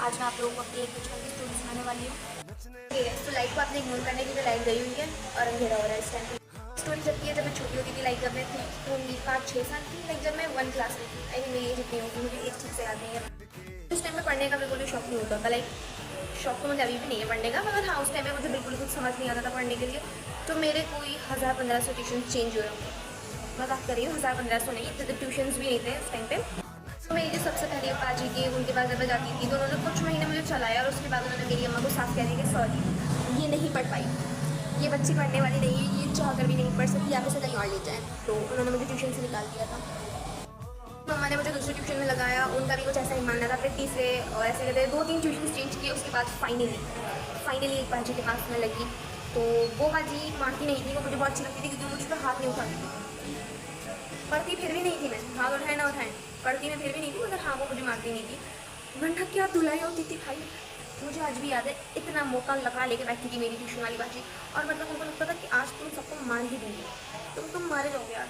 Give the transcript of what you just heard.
आज मैं आप लोगों को अपनी एक बचपन की स्टोरी सुनाने वाली हूँ। ठीक है, तो लाइट को आपने इग्नोर करने के लिए लाइट गई हुई है और अंधेरा हो रहा है इस टाइम पे। स्टोरी जब की है जब मैं छोटी होती थी, लाइक जब मैं थी होंगी 5-6 साल की, लाइक जब मैं 1 क्लास में थी। आई थिंक मेरी एज इतनी होगी, मुझे एज ठीक से याद नहीं है। उस टाइम में पढ़ने का बिल्कुल भी शौक नहीं होता था। लाइक शौक तो मुझे अभी भी नहीं है पढ़ने का, मगर हाँ उस टाइम में मुझे बिल्कुल कुछ समझ नहीं आता था पढ़ने के लिए। तो मेरे कोई 1000-1500 ट्यूशन चेंज हो रहे होंगे। मैं बात कर रही हूँ 1000-1500 नहीं, इतने ट्यूशन भी नहीं थे उस टाइम पे। तो मेरी जो सबसे पहले बाजी थी उनके पास जब मैं जाती थी तो उन्होंने कुछ महीने मुझे चलाया और उसके बाद उन्होंने मेरी अम्मा को साफ कह दिया कि सॉरी ये नहीं पढ़ पाई, ये बच्ची पढ़ने वाली नहीं है, ये चाह कर भी नहीं पढ़ सकती, आप इसे कहीं और ले जाएँ। तो उन्होंने मुझे ट्यूशन से निकाल दिया था। मम्मा ने मुझे दूसरे ट्यूशन में लगाया, उनका भी कुछ ऐसा ही मानना था। फिर तीसरे और ऐसे करते 2-3 ट्यूशन चेंज किए। उसके बाद फाइनली एक बाजी के पास में लगी। तो वो बाजी मारती नहीं थी, वो मुझे बहुत अच्छी लगती थी क्योंकि मुझ पर हाथ नहीं उठाती थी। पढ़ती फिर भी नहीं थी मैं, हाथ उठाए ना उठाए, पढ़ती मैं फिर भी नहीं थी, मगर हाँ वो मुझे मारती नहीं थी। वरना क्या धुलाई होती थी भाई। मुझे आज भी याद है, इतना मौका लगा लेके बैठी थी मेरी ट्यूशन वाली बाजी। और मतलब उनको लगता था कि आज तुम सबको मार ही देंगे, तुम मारे जाओगे आज।